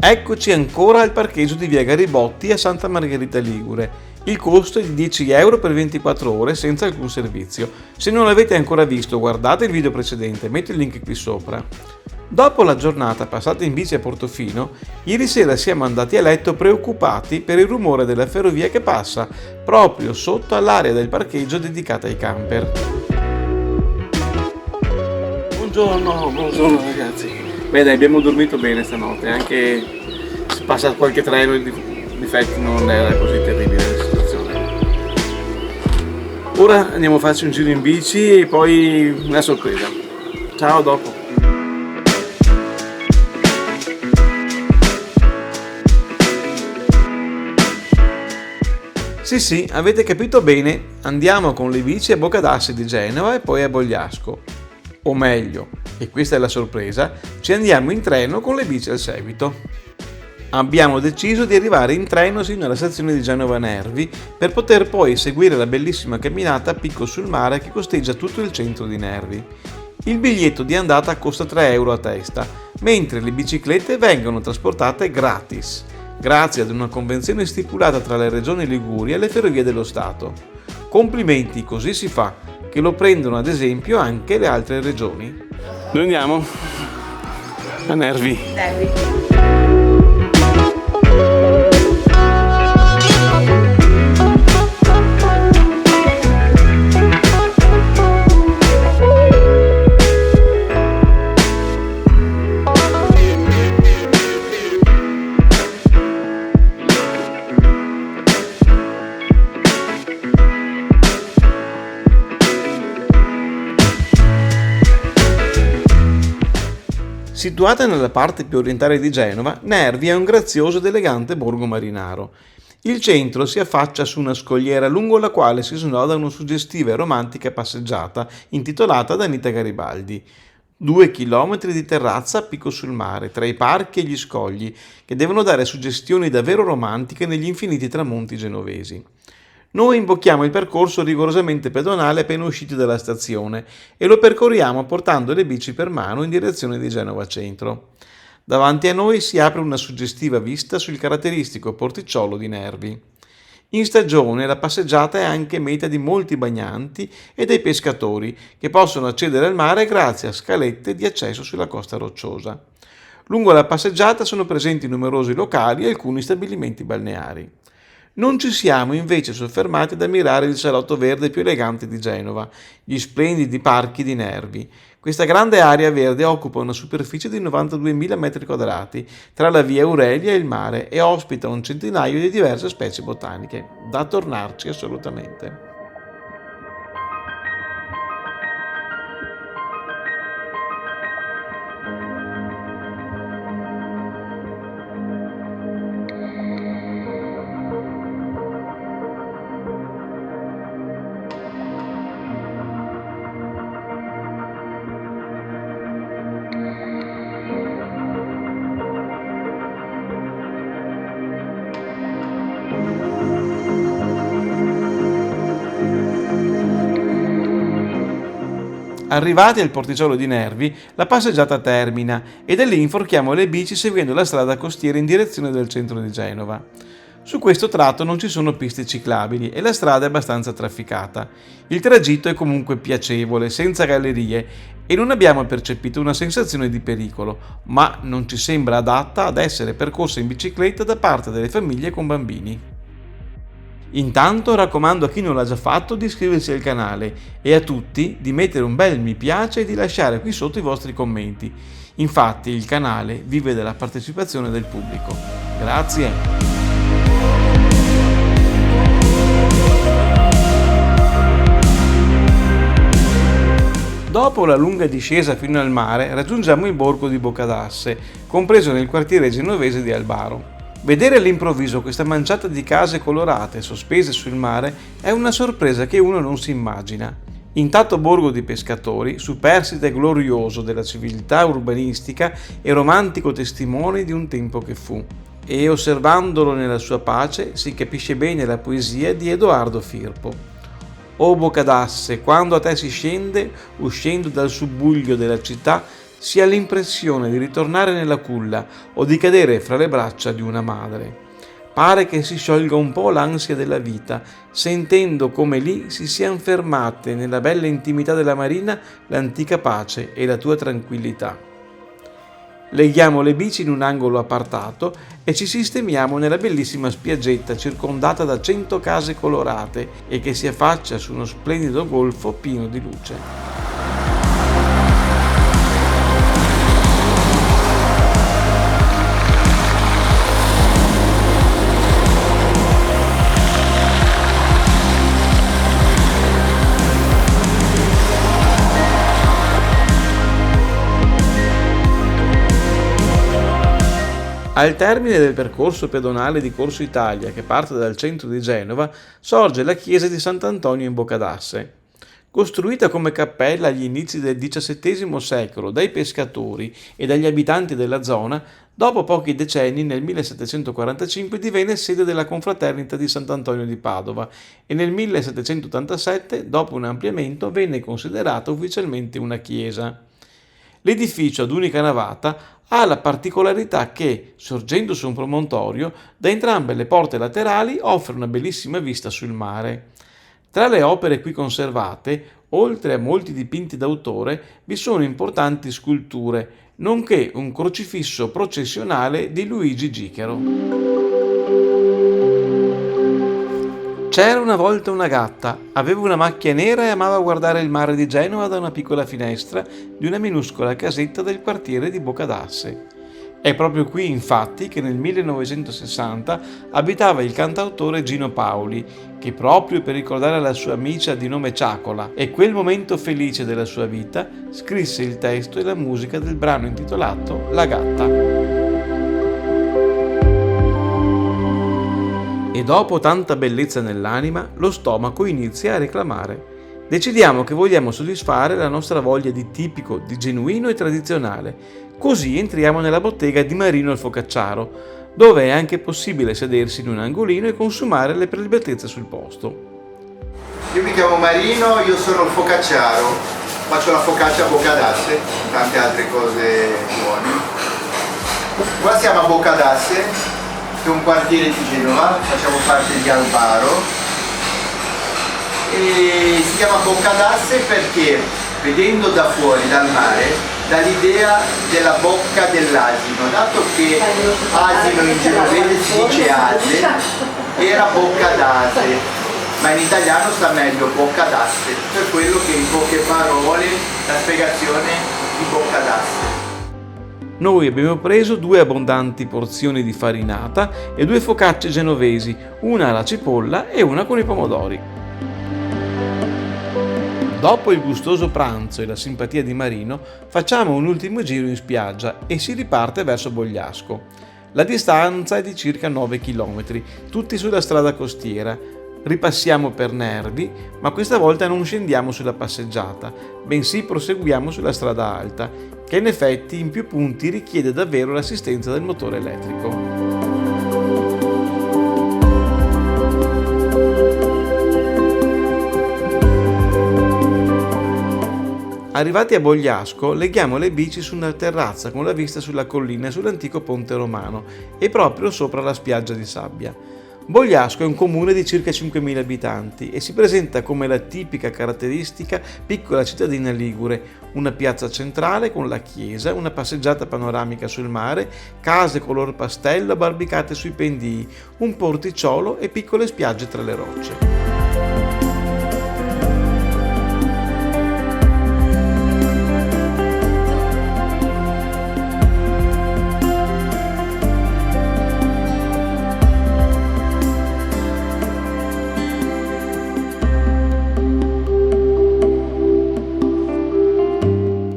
Eccoci ancora al parcheggio di via Garibotti a Santa Margherita Ligure. Il costo è di 10 euro per 24 ore senza alcun servizio. Se non l'avete ancora visto, guardate il video precedente, metto il link qui sopra. Dopo la giornata passata in bici a Portofino, ieri sera siamo andati a letto preoccupati per il rumore della ferrovia che passa proprio sotto all'area del parcheggio dedicata ai camper. Buongiorno ragazzi. Beh dai, abbiamo dormito bene stanotte, anche se passa qualche treno in difetti non era così terribile la situazione. Ora andiamo a farci un giro in bici e poi una sorpresa. Ciao, a dopo. Sì, avete capito bene, andiamo con le bici a Boccadassi di Genova e poi a Bogliasco. O meglio, e questa è la sorpresa, ci andiamo in treno con le bici al seguito. Abbiamo deciso di arrivare in treno sino alla stazione di Genova Nervi per poter poi seguire la bellissima camminata a picco sul mare che costeggia tutto il centro di Nervi. Il biglietto di andata costa 3 euro a testa, mentre le biciclette vengono trasportate gratis, grazie ad una convenzione stipulata tra le regioni Liguria e le Ferrovie dello Stato. Complimenti, così si fa, che lo prendono ad esempio anche le altre regioni. Dove andiamo? A Nervi. Situata nella parte più orientale di Genova, Nervi è un grazioso ed elegante borgo marinaro. Il centro si affaccia su una scogliera lungo la quale si snoda una suggestiva e romantica passeggiata intitolata ad Anita Garibaldi. 2 chilometri di terrazza a picco sul mare, tra i parchi e gli scogli, che devono dare suggestioni davvero romantiche negli infiniti tramonti genovesi. Noi imbocchiamo il percorso rigorosamente pedonale appena usciti dalla stazione e lo percorriamo portando le bici per mano in direzione di Genova Centro. Davanti a noi si apre una suggestiva vista sul caratteristico porticciolo di Nervi. In stagione la passeggiata è anche meta di molti bagnanti e dei pescatori che possono accedere al mare grazie a scalette di accesso sulla costa rocciosa. Lungo la passeggiata sono presenti numerosi locali e alcuni stabilimenti balneari. Non ci siamo invece soffermati ad ammirare il salotto verde più elegante di Genova, gli splendidi parchi di Nervi. Questa grande area verde occupa una superficie di 92.000 m2 tra la via Aurelia e il mare e ospita un centinaio di diverse specie botaniche. Da tornarci assolutamente. Arrivati al porticciolo di Nervi, la passeggiata termina e da lì inforchiamo le bici seguendo la strada costiera in direzione del centro di Genova. Su questo tratto non ci sono piste ciclabili e la strada è abbastanza trafficata. Il tragitto è comunque piacevole, senza gallerie e non abbiamo percepito una sensazione di pericolo, ma non ci sembra adatta ad essere percorsa in bicicletta da parte delle famiglie con bambini. Intanto raccomando a chi non l'ha già fatto di iscriversi al canale e a tutti di mettere un bel mi piace e di lasciare qui sotto i vostri commenti. Infatti il canale vive della partecipazione del pubblico. Grazie! Dopo la lunga discesa fino al mare raggiungiamo il borgo di Boccadasse, compreso nel quartiere genovese di Albaro. Vedere all'improvviso questa manciata di case colorate sospese sul mare è una sorpresa che uno non si immagina. Intatto borgo di pescatori, superstite e glorioso della civiltà urbanistica e romantico testimone di un tempo che fu. E osservandolo nella sua pace si capisce bene la poesia di Edoardo Firpo. O Boccadasse, quando a te si scende, uscendo dal subbuglio della città, si ha l'impressione di ritornare nella culla o di cadere fra le braccia di una madre. Pare che si sciolga un po' l'ansia della vita, sentendo come lì si siano fermate nella bella intimità della marina l'antica pace e la tua tranquillità. Leghiamo le bici in un angolo appartato e ci sistemiamo nella bellissima spiaggetta circondata da 100 case colorate e che si affaccia su uno splendido golfo pieno di luce. Al termine del percorso pedonale di Corso Italia, che parte dal centro di Genova, sorge la chiesa di Sant'Antonio in Boccadasse. Costruita come cappella agli inizi del XVII secolo dai pescatori e dagli abitanti della zona, dopo pochi decenni, nel 1745, divenne sede della confraternita di Sant'Antonio di Padova e nel 1787, dopo un ampliamento, venne considerata ufficialmente una chiesa. L'edificio ad unica navata ha la particolarità che, sorgendo su un promontorio, da entrambe le porte laterali offre una bellissima vista sul mare. Tra le opere qui conservate, oltre a molti dipinti d'autore, vi sono importanti sculture, nonché un crocifisso processionale di Luigi Gichero. C'era una volta una gatta, aveva una macchia nera e amava guardare il mare di Genova da una piccola finestra di una minuscola casetta del quartiere di Boccadasse. È proprio qui, infatti, che nel 1960 abitava il cantautore Gino Paoli, che proprio per ricordare la sua amica di nome Ciacola e quel momento felice della sua vita, scrisse il testo e la musica del brano intitolato La gatta. E dopo tanta bellezza nell'anima, lo stomaco inizia a reclamare. Decidiamo che vogliamo soddisfare la nostra voglia di tipico, di genuino e tradizionale. Così entriamo nella bottega di Marino il Focacciaro, dove è anche possibile sedersi in un angolino e consumare le prelibatezze sul posto. Io mi chiamo Marino, io sono il focacciaro, faccio la focaccia a Boccadasse e tante altre cose buone. Qua siamo a Boccadasse, che è un quartiere di Genova, facciamo parte di Albaro e si chiama Boccadasse perché vedendo da fuori, dal mare, dà l'idea della bocca dell'asino, dato che asino in genovese si dice ase, era Boccadasse, ma in italiano sta meglio Boccadasse, per quello che in poche parole la spiegazione di Boccadasse. Noi abbiamo preso 2 abbondanti porzioni di farinata e 2 focacce genovesi, una alla cipolla e una con i pomodori. Dopo il gustoso pranzo e la simpatia di Marino, facciamo un ultimo giro in spiaggia e si riparte verso Bogliasco. La distanza è di circa 9 km, tutti sulla strada costiera. Ripassiamo per Nervi, ma questa volta non scendiamo sulla passeggiata, bensì proseguiamo sulla strada alta, che in effetti in più punti richiede davvero l'assistenza del motore elettrico. Arrivati a Bogliasco, leghiamo le bici su una terrazza con la vista sulla collina e sull'antico ponte romano e proprio sopra la spiaggia di sabbia. Bogliasco è un comune di circa 5.000 abitanti e si presenta come la tipica caratteristica piccola cittadina ligure, una piazza centrale con la chiesa, una passeggiata panoramica sul mare, case color pastello abbarbicate sui pendii, un porticciolo e piccole spiagge tra le rocce.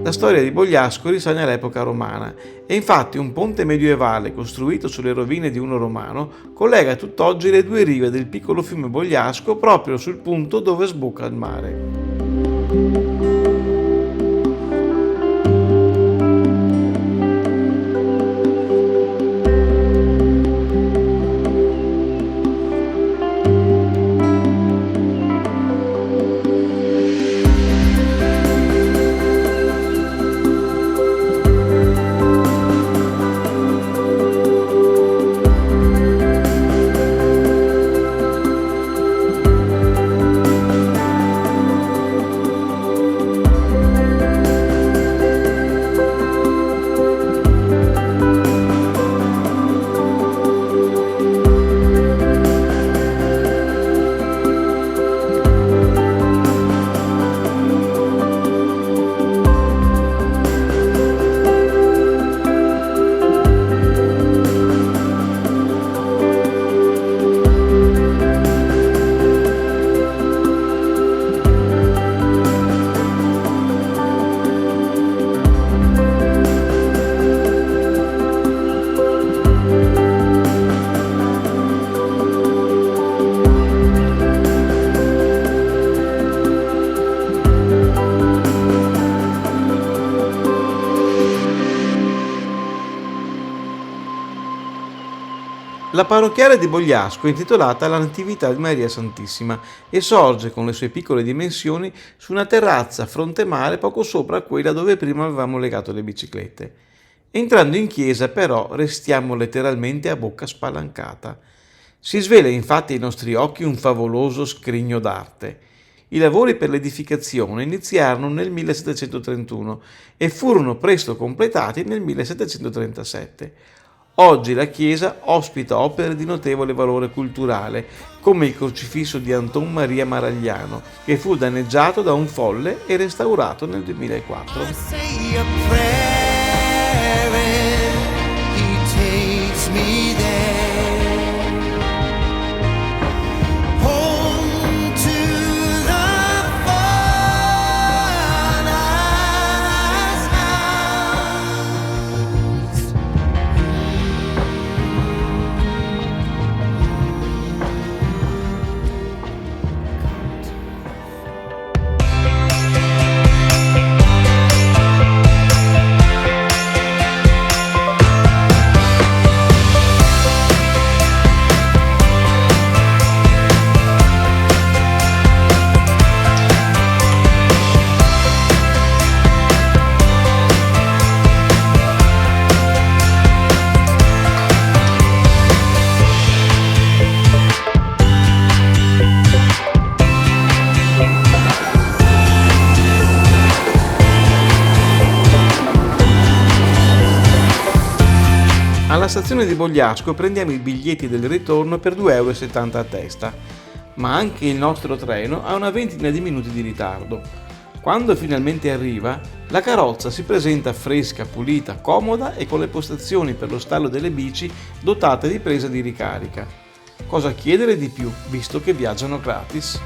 La storia di Bogliasco risale all'epoca romana e infatti un ponte medievale costruito sulle rovine di uno romano collega tutt'oggi le 2 rive del piccolo fiume Bogliasco proprio sul punto dove sbocca il mare. La parrocchiale di Bogliasco è intitolata alla Natività di Maria Santissima e sorge con le sue piccole dimensioni su una terrazza a fronte mare poco sopra quella dove prima avevamo legato le biciclette. Entrando in chiesa però restiamo letteralmente a bocca spalancata. Si svela infatti ai nostri occhi un favoloso scrigno d'arte. I lavori per l'edificazione iniziarono nel 1731 e furono presto completati nel 1737. Oggi la chiesa ospita opere di notevole valore culturale, come il crocifisso di Anton Maria Maragliano, che fu danneggiato da un folle e restaurato nel 2004. Say a prayer and he takes me there, home to the Father's house. Alla stazione di Bogliasco prendiamo i biglietti del ritorno per 2,70 € a testa, ma anche il nostro treno ha una ventina di minuti di ritardo. Quando finalmente arriva, la carrozza si presenta fresca, pulita, comoda e con le postazioni per lo stallo delle bici dotate di presa di ricarica. Cosa chiedere di più, visto che viaggiano gratis?